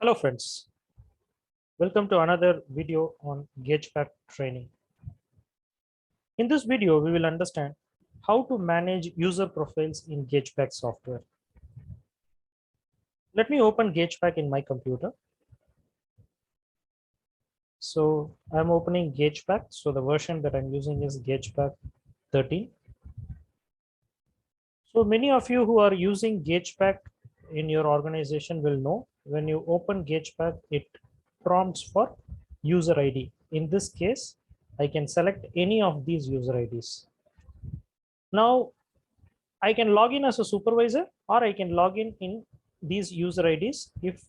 Hello friends, welcome to another video on GagePack training. In this video, we will understand how to manage user profiles in GagePack software. Let me open GagePack in my computer. So I'm opening GagePack. So the version that I'm using is GagePack 13. So many of you who are using GagePack in your organization will know when you open GagePack, it prompts for user ID. In this case, I can select any of these user IDs. Now I can log in as a supervisor or I can log in these user IDs if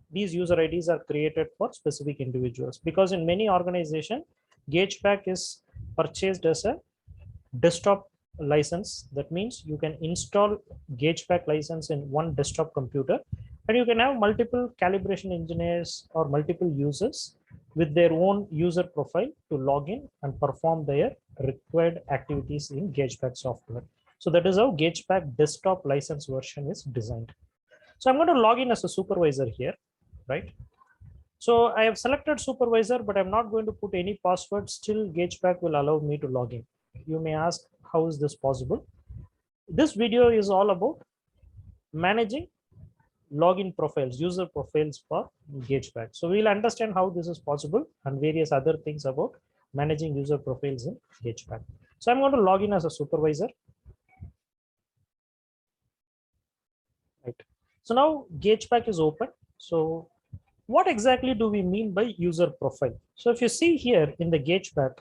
these user IDs are created for specific individuals. Because in many organizations, GagePack is purchased as a desktop license. That means you can install GagePack license in one desktop computer and you can have multiple calibration engineers or multiple users with their own user profile to log in and perform their required activities in GagePack software. So that is how GagePack desktop license version is designed. So I'm going to log in as a supervisor here, right? So I have selected supervisor, but I'm not going to put any password. Still, GagePack will allow me to log in. You may ask, how is this possible? This video is all about managing login profiles, user profiles for GagePack. So we'll understand how this is possible and various other things about managing user profiles in GagePack. So I'm going to log in as a supervisor. Right. So now GagePack is open. So what exactly do we mean by user profile? So if you see here in the GagePack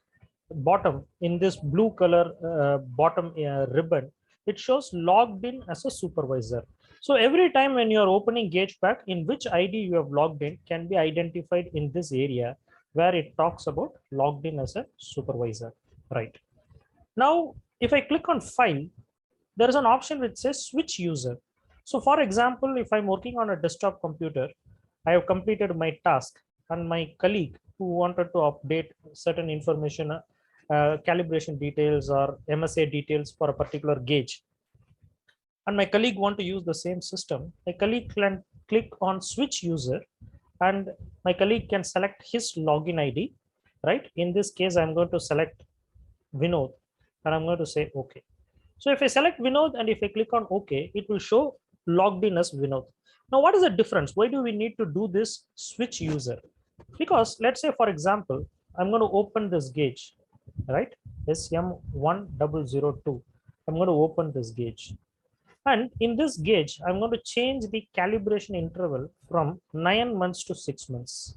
bottom, in this blue color bottom ribbon, it shows logged in as a supervisor. So every time when you're opening GagePack, in which ID you have logged in can be identified in this area where it talks about logged in as a supervisor. Right. Now, if I click on file, there is an option which says switch user. So for example, if I'm working on a desktop computer, I have completed my task and my colleague who wanted to update certain information, calibration details or MSA details for a particular gauge. And my colleague want to use the same system. My colleague can click on switch user and my colleague can select his login ID, right? In this case, I'm going to select Vinod and I'm going to say okay. So if I select Vinod and if I click on OK, it will show logged in as Vinod. Now, what is the difference? Why do we need to do this switch user? Because let's say, for example, I'm going to open this gauge, right? SM1002. I'm going to open this gauge. And in this gauge, I'm going to change the calibration interval from 9 months to 6 months,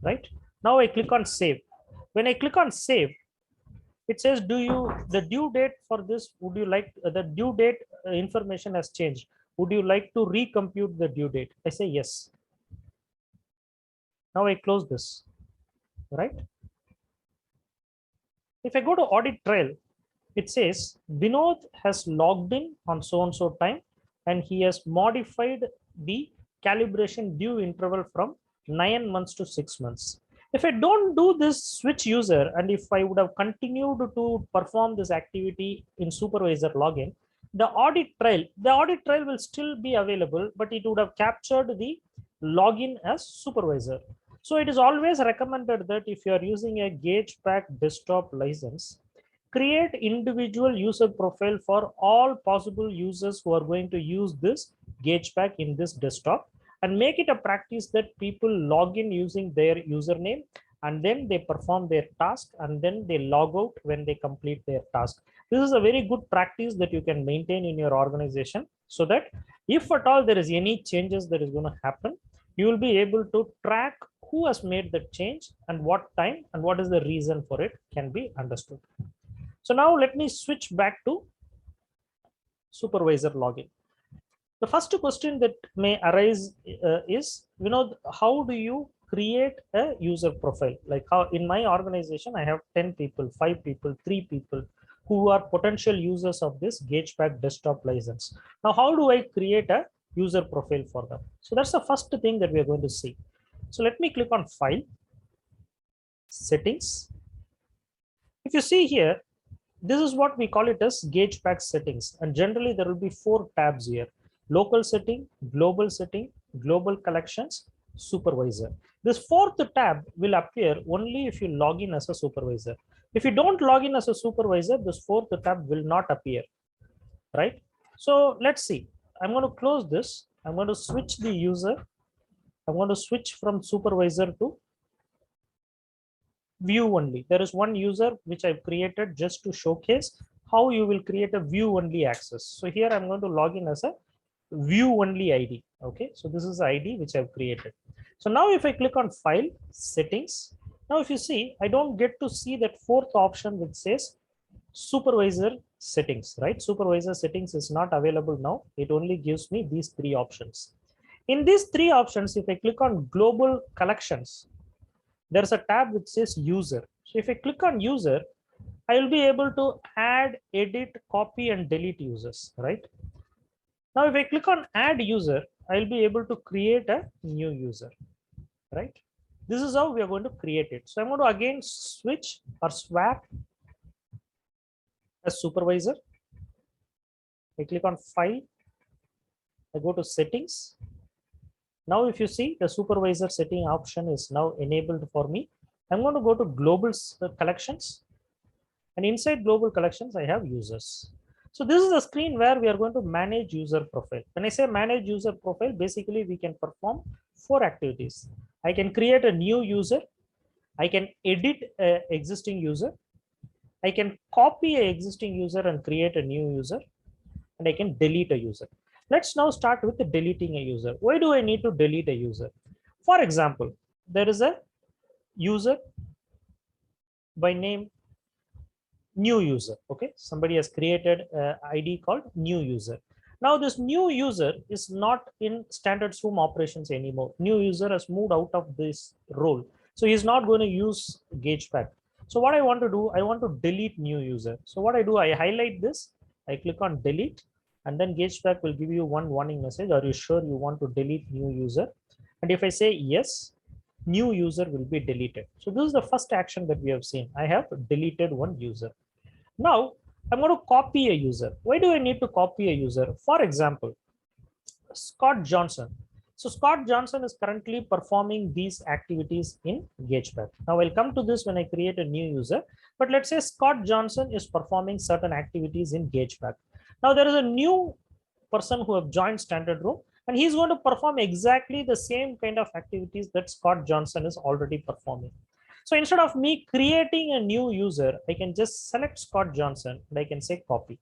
right? Now I click on save. When I click on save, it says, do you, the due date for this, would you like, the due date information has changed. Would you like to recompute the due date? I say yes. Now I close this, right? If I go to audit trail, it says Vinod has logged in on so and so time and he has modified the calibration due interval from 9 months to 6 months. If I don't do this switch user and if I would have continued to perform this activity in supervisor login, the audit trail will still be available, but it would have captured the login as supervisor. So it is always recommended that if you are using a GagePack desktop license, create individual user profile for all possible users who are going to use this GagePack in this desktop, and make it a practice that people log in using their username and then they perform their task and then they log out when they complete their task. This is a very good practice that you can maintain in your organization, so that if at all there is any changes that is going to happen, you will be able to track who has made the change and what time and what is the reason for it can be understood. So now let me switch back to supervisor login. The first question that may arise is, how do you create a user profile? Like how in my organization, I have 10 people, 5 people, 3 people who are potential users of this GagePack desktop license. Now, how do I create a user profile for them? So that's the first thing that we are going to see. So let me click on file, settings. If you see here, this is what we call it as GagePack settings. And generally there will be 4 tabs here: local setting, global collections, supervisor. This fourth tab will appear only if you log in as a supervisor. If you don't log in as a supervisor, this fourth tab will not appear, right? So let's see. I'm going to close this. I'm going to switch the user. I'm going to switch from supervisor to view only. There is one user which I've created just to showcase how you will create a view only access. So here I'm going to log in as a view only ID. Okay, so this is the ID which I've created. So now if I click on file settings, now if you see, I don't get to see that fourth option which says supervisor settings, right? Supervisor settings is not available now. It only gives me these three options. In these three options, if I click on global collections, there's a tab which says user. So if I click on user, I will be able to add, edit, copy, and delete users, right? Now, if I click on add user, I'll be able to create a new user, right? This is how we are going to create it. So I'm going to again switch or swap as supervisor. I click on file. I go to settings. Now, if you see, the supervisor setting option is now enabled for me. I'm going to go to global collections. And inside global collections, I have users. So this is the screen where we are going to manage user profile. When I say manage user profile, basically we can perform 4 activities. I can create a new user. I can edit an existing user. I can copy an existing user and create a new user. And I can delete a user. Let's now start with deleting a user. Why do I need to delete a user? For example, there is a user by name new user. Okay, somebody has created an ID called new user. Now this new user is not in standard Zoom operations anymore. New user has moved out of this role, so he's not going to use GagePack. So what I want to do, I want to delete new user. So what I do, I highlight this, I click on delete, and then GagePack will give you one warning message. Are you sure you want to delete new user? And if I say yes, new user will be deleted. So this is the first action that we have seen. I have deleted one user. Now I'm going to copy a user. Why do I need to copy a user? For example, Scott Johnson. So Scott Johnson is currently performing these activities in GagePack. Now I'll come to this when I create a new user, but let's say Scott Johnson is performing certain activities in GagePack. Now there is a new person who have joined standard room, and he's going to perform exactly the same kind of activities that Scott Johnson is already performing. So instead of me creating a new user, I can just select Scott Johnson and I can say copy.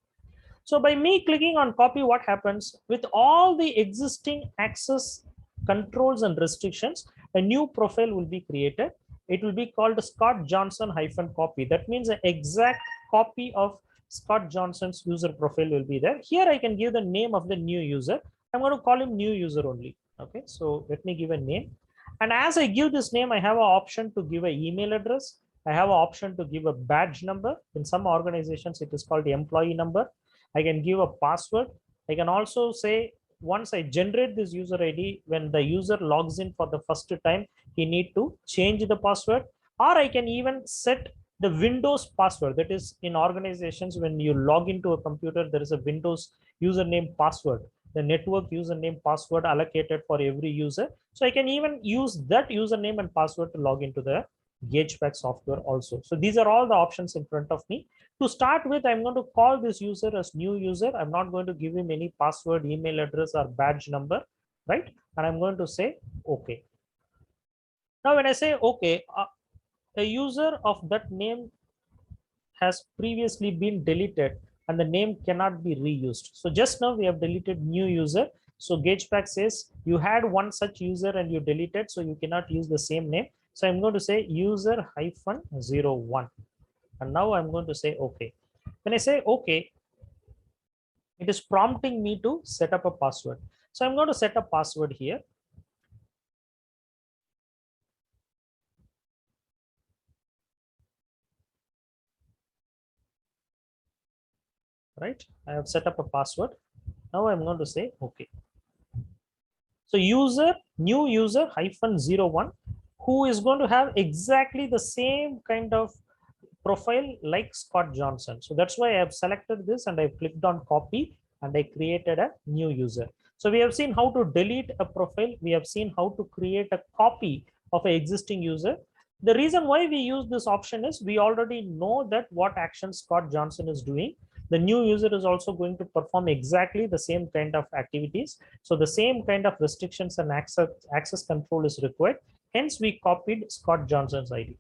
So by me clicking on copy, what happens with all the existing access controls and restrictions, a new profile will be created. It will be called Scott Johnson -copy. That means an exact copy of Scott Johnson's user profile will be there. Here I can give the name of the new user. I'm going to call him new user only. Okay, so let me give a name. And as I give this name, I have an option to give an email address. I have an option to give a badge number. In some organizations, it is called the employee number. I can give a password. I can also say, once I generate this user ID, when the user logs in for the first time, he need to change the password. Or I can even set the Windows password. That is, in organizations, when you log into a computer, there is a Windows username password, the network username password allocated for every user. So I can even use that username and password to log into the GagePack software also. So these are all the options in front of me. To start with, I'm going to call this user as new user. I'm not going to give him any password, email address, or badge number, right? And I'm going to say okay. Now when I say okay, a user of that name has previously been deleted and the name cannot be reused. So just now we have deleted new user. So GagePack says you had one such user and you deleted, so you cannot use the same name. So I'm going to say user -01. And now I'm going to say okay. When I say okay, it is prompting me to set up a password. So I'm going to set a password here. Right, I have set up a password. Now I'm going to say okay. So new user -01, who is going to have exactly the same kind of profile like Scott Johnson. So that's why I have selected this and I clicked on copy and I created a new user. So we have seen how to delete a profile. We have seen how to create a copy of an existing user. The reason why we use this option is we already know that what action Scott Johnson is doing. The new user is also going to perform exactly the same kind of activities. So the same kind of restrictions and access control is required. Hence, we copied Scott Johnson's ID.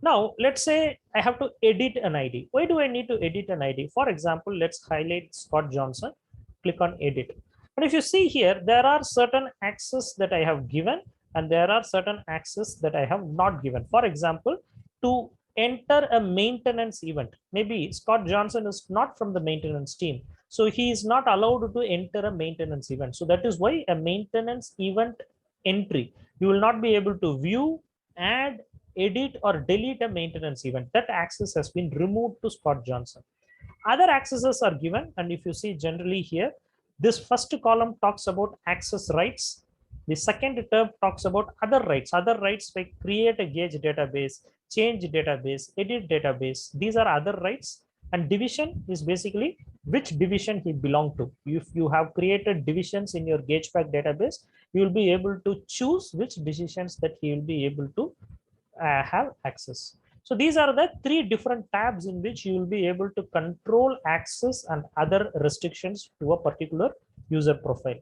Now, let's say I have to edit an ID. Why do I need to edit an ID? For example, let's highlight Scott Johnson, click on edit. And if you see here, there are certain access that I have given and there are certain access that I have not given. For example, to enter a maintenance event, maybe Scott Johnson is not from the maintenance team. So he is not allowed to enter a maintenance event. So that is why a maintenance event entry, you will not be able to view, add, edit or delete a maintenance event. That access has been removed to Scott Johnson. Other accesses are given, and if you see generally here, this first column talks about access rights. The second tab talks about other rights. Other rights like create a gauge database, change database, edit database. These are other rights. And division is basically which division he belonged to. If you have created divisions in your GagePack database, you will be able to choose which decisions that he will be able to have access. So these are the three different tabs in which you will be able to control access and other restrictions to a particular user profile.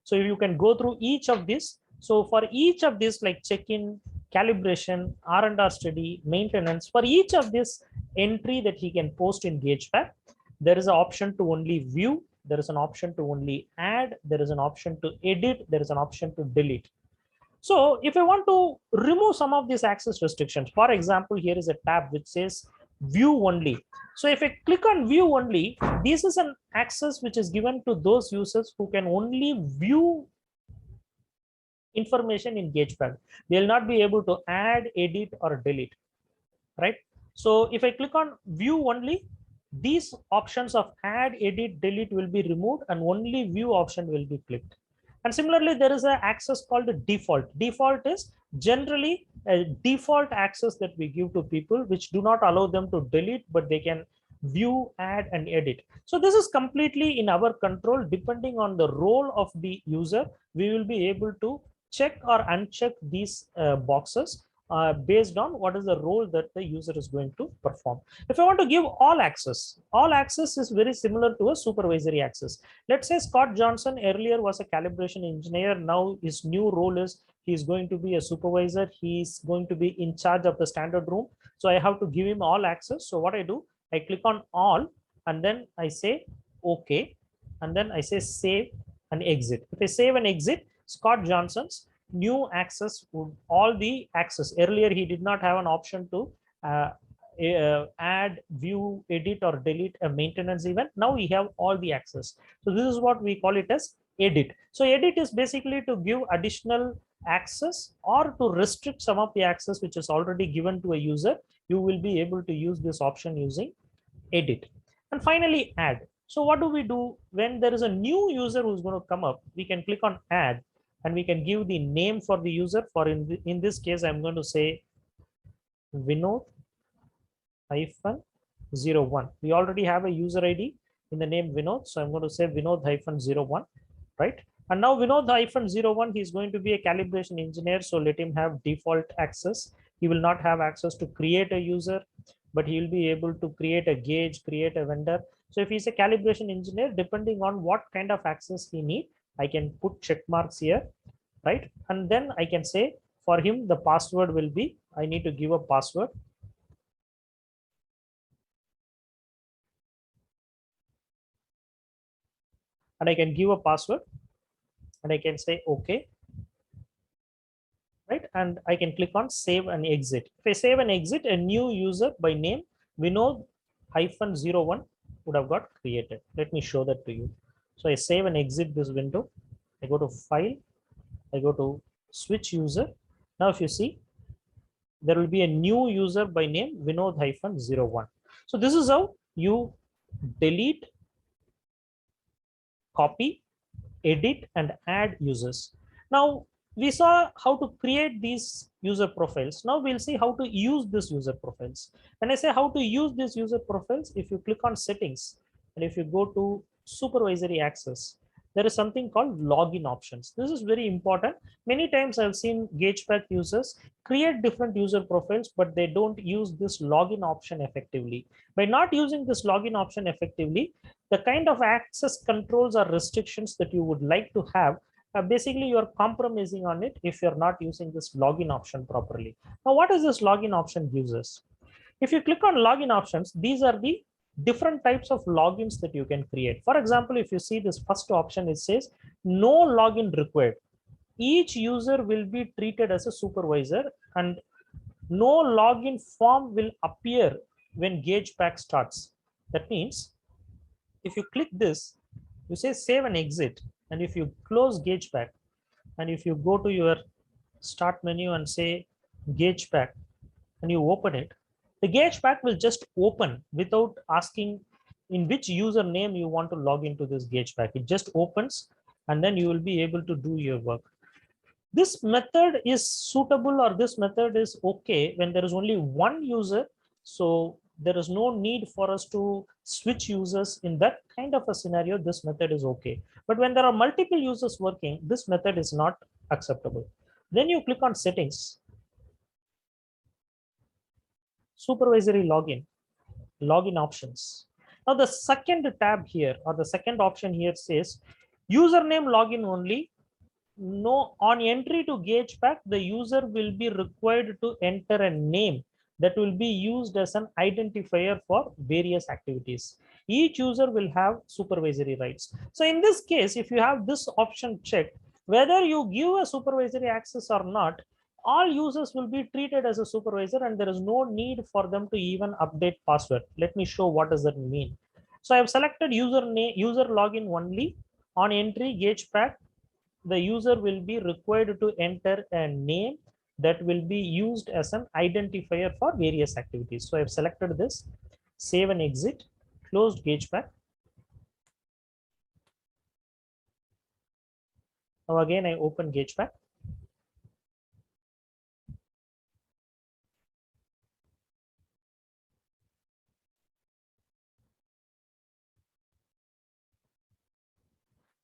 So you can go through each of these. So for each of these, like check-in, calibration, R&R study, maintenance, for each of this entry that he can post in GagePack, there is an option to only view, there is an option to only add, there is an option to edit, there is an option to delete. So if I want to remove some of these access restrictions, for example, here is a tab which says view only. So if I click on view only, this is an access which is given to those users who can only view information in GagePack. They'll not be able to add, edit or delete, right? So if I click on view only, these options of add, edit, delete will be removed and only view option will be clicked. And similarly, there is an access called the default. Default is generally a default access that we give to people which do not allow them to delete, but they can view, add and edit. So this is completely in our control. Depending on the role of the user, we will be able to check or uncheck these boxes based on what is the role that the user is going to perform. If I want to give all access is very similar to a supervisory access. Let's say Scott Johnson earlier was a calibration engineer. Now his new role is he's going to be a supervisor. He's going to be in charge of the standard room. So I have to give him all access. So what I do, I click on all and then I say okay, and then I say save and exit. If I save and exit, Scott Johnson's new access would all the access. Earlier he did not have an option to add, view, edit or delete a maintenance event. Now we have all the access. So this is what we call it as edit. So edit is basically to give additional access or to restrict some of the access which is already given to a user. You will be able to use this option using edit. And finally add. So what do we do when there is a new user who's going to come up? We can click on add and we can give the name for the user. For in this case, I'm going to say Vinod -01. We already have a user ID in the name Vinod. So I'm going to say Vinod -01, right? And now Vinod -01, he's going to be a calibration engineer. So let him have default access. He will not have access to create a user, but he will be able to create a gauge, create a vendor. So if he's a calibration engineer, depending on what kind of access he needs, I can put check marks here, right? And then I can say for him, the password will be, I need to give a password. And I can give a password and I can say, okay, right? And I can click on save and exit. If I save and exit, a new user by name Vinod -01 would have got created. Let me show that to you. So I save and exit this window. I go to file, I go to switch user. Now if you see, there will be a new user by name Vinod -01. So this is how you delete, copy, edit and add users. Now we saw how to create these user profiles. Now we'll see how to use this user profiles. When I say how to use these user profiles, if you click on settings and if you go to supervisory access, there is something called login options. This is very important. Many times I've seen GagePack users create different user profiles, but they don't use this login option effectively. By not using this login option effectively, the kind of access controls or restrictions that you would like to have, basically you're compromising on it if you're not using this login option properly. Now, what is this login option gives us? If you click on login options, these are the different types of logins that you can create. For example, if you see this first option, it says no login required. Each user will be treated as a supervisor and no login form will appear when GagePack starts. That means if you click this, you say save and exit. And if you close GagePack and if you go to your start menu and say GagePack and you open it, the GagePack will just open without asking in which username you want to log into this GagePack. It just opens and then you will be able to do your work. This method is suitable, or this method is okay when there is only one user. So there is no need for us to switch users. In that kind of a scenario, this method is okay. But when there are multiple users working, this method is not acceptable. Then you click on settings, supervisory login options. Now the second tab here, or the second option here, says username login only. No, on entry to GagePack, the user will be required to enter a name that will be used as an identifier for various activities. Each user will have supervisory rights. So in this case, if you have this option checked, whether you give a supervisory access or not, all users will be treated as a supervisor and there is no need for them to even update password. Let me show what does that mean. So I have selected user login only. On entry GagePack, the user will be required to enter a name that will be used as an identifier for various activities. So I've selected this, save and exit, closed GagePack. Now again, I open GagePack.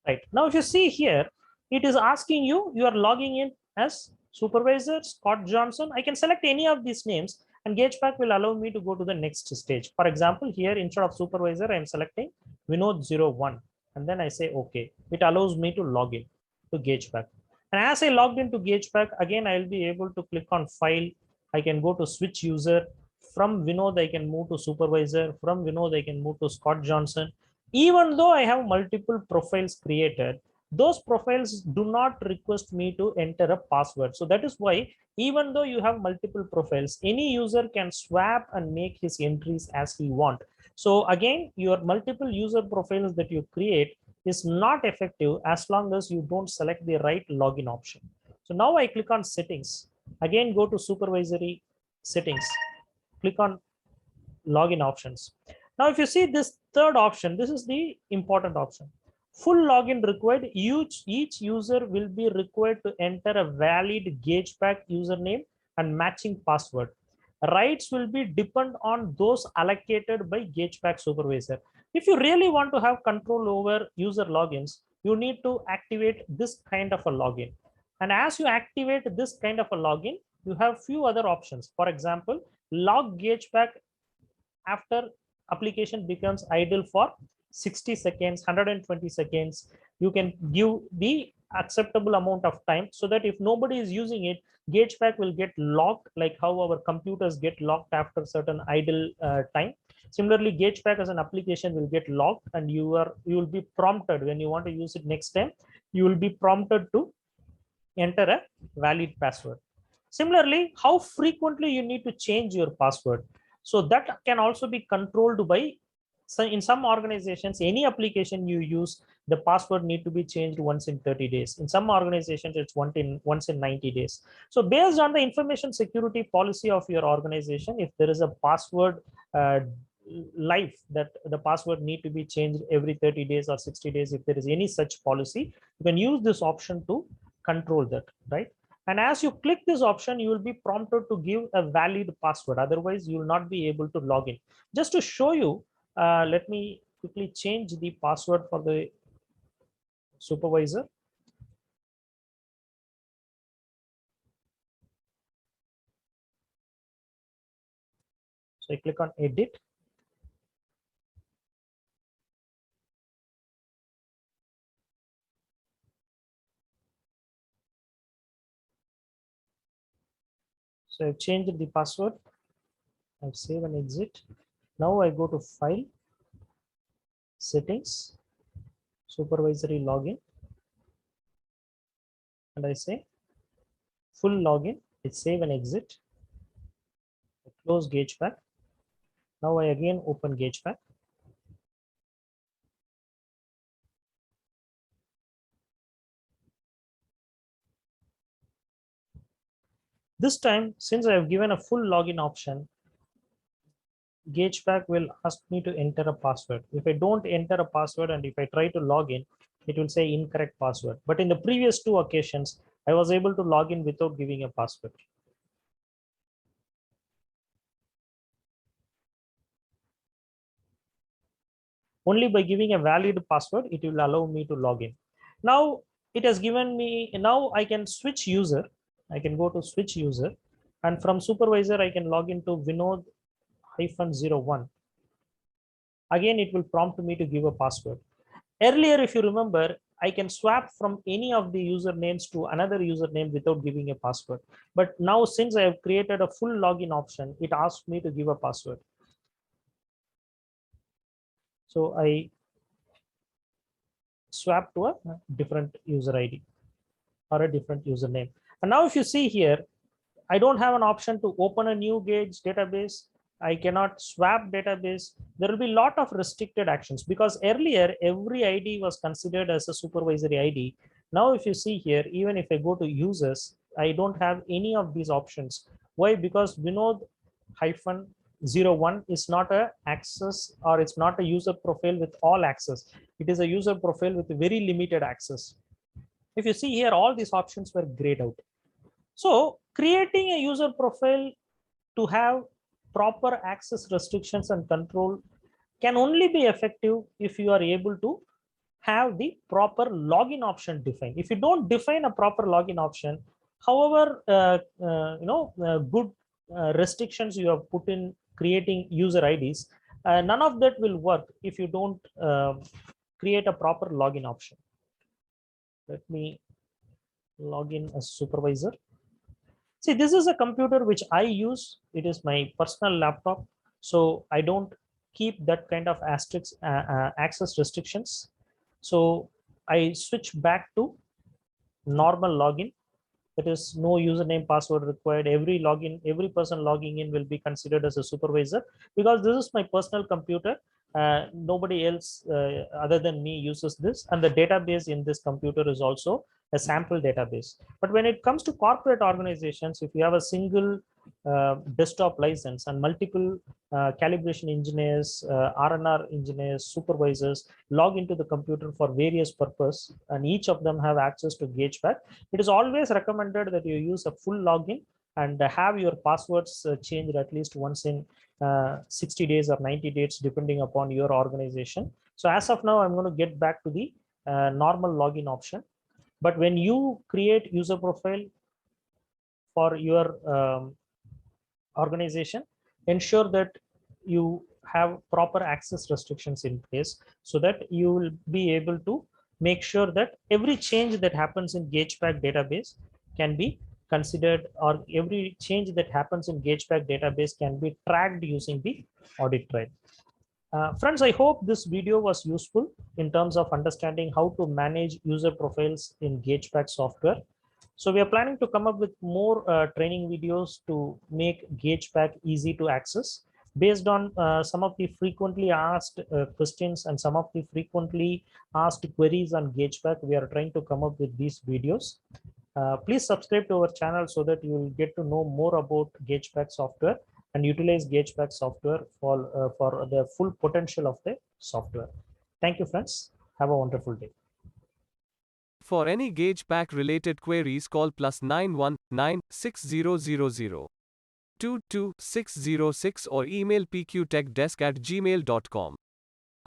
Right, now if you see here, it is asking you, you are logging in as supervisor Scott Johnson. I can select any of these names and GagePack will allow me to go to the next stage. For example, here instead of supervisor, I am selecting Vinod01 and then I say okay. It allows me to log in to GagePack. And as I logged into GagePack, again, I will be able to click on file. I can go to switch user. From Vinod, I can move to supervisor. From Vinod, I can move to Scott Johnson. Even though I have multiple profiles created, those profiles do not request me to enter a password. So that is why even though you have multiple profiles, any user can swap and make his entries as he want. So again, your multiple user profiles that you create is not effective as long as you don't select the right login option. So now I click on settings. Again, go to supervisory settings. Click on login options. Now, if you see this third option, this is the important option. Full login required. Each user will be required to enter a valid GagePack username and matching password. Rights will be depend on those allocated by GagePack supervisor. If you really want to have control over user logins, you need to activate this kind of a login. And as you activate this kind of a login, you have few other options. For example, log GagePack after application becomes idle for 60 seconds, 120 seconds. You can give the acceptable amount of time so that if nobody is using it, GagePack will get locked, like how our computers get locked after certain idle time. Similarly, GagePack as an application will get locked and you will be prompted when you want to use it next time. You will be prompted to enter a valid password. Similarly, how frequently you need to change your password. So that can also be controlled by, so in some organizations, any application you use, the password need to be changed once in 30 days. In some organizations, it's once in 90 days. So based on the information security policy of your organization, if there is a password life that the password need to be changed every 30 days or 60 days, if there is any such policy, you can use this option to control that, right? And as you click this option, you will be prompted to give a valid password. Otherwise, you will not be able to log in. Just to show you, let me quickly change the password for the supervisor. So I click on edit. So I've changed the password. I've save and exit. Now I go to file, settings, supervisory login, and I say full login. I save and exit. I close GagePack. Now I again open GagePack. This time, since I have given a full login option, GagePack will ask me to enter a password. If I don't enter a password and if I try to log in, it will say incorrect password. But in the previous 2 occasions, I was able to log in without giving a password. Only by giving a valid password, it will allow me to log in. Now it has given me, now I can switch user. I can go to switch user, and from supervisor, I can log into Vinod-01. Again, it will prompt me to give a password. Earlier, if you remember, I can swap from any of the usernames to another username without giving a password. But now, since I have created a full login option, it asks me to give a password. So I swap to a different user ID or a different username. And now if you see here, I don't have an option to open a new Gauge database. I cannot swap database. There will be a lot of restricted actions because earlier every ID was considered as a supervisory ID. Now, if you see here, even if I go to users, I don't have any of these options. Why? Because Vinod-01 is not a access, or it's not a user profile with all access. It is a user profile with very limited access. If you see here, all these options were grayed out. So creating a user profile to have proper access restrictions and control can only be effective if you are able to have the proper login option defined. If you don't define a proper login option, however good restrictions you have put in creating user IDs, none of that will work if you don't create a proper login option. Let me log in as supervisor. See, this is a computer which I use. It is my personal laptop. So I don't keep that kind of asterisk access restrictions. So I switch back to normal login. That is no username password required. Every person logging in will be considered as a supervisor because this is my personal computer. Nobody else other than me uses this, and the database in this computer is also a sample database. But when it comes to corporate organizations, if you have a single desktop license and multiple calibration engineers, R&R engineers, supervisors log into the computer for various purpose, and each of them have access to GagePack, it is always recommended that you use a full login and have your passwords changed at least once in 60 days or 90 days, depending upon your organization. So as of now, I'm going to get back to the normal login option. But when you create user profile for your organization, ensure that you have proper access restrictions in place so that you will be able to make sure that every change that happens in GagePack database can be considered, or every change that happens in GagePack database can be tracked using the audit trail. Friends, I hope this video was useful in terms of understanding how to manage user profiles in GagePack software. So we are planning to come up with more training videos to make GagePack easy to access. Based on some of the frequently asked questions and some of the frequently asked queries on GagePack, we are trying to come up with these videos. Please subscribe to our channel so that you will get to know more about GagePack software and utilize GagePack software for the full potential of the software. Thank you, friends. Have a wonderful day. For any GagePack related queries, call +91 6000 22606 or email pqtechdesk@gmail.com.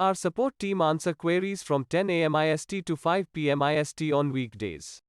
Our support team answer queries from 10 a.m. IST to 5 p.m. IST on weekdays.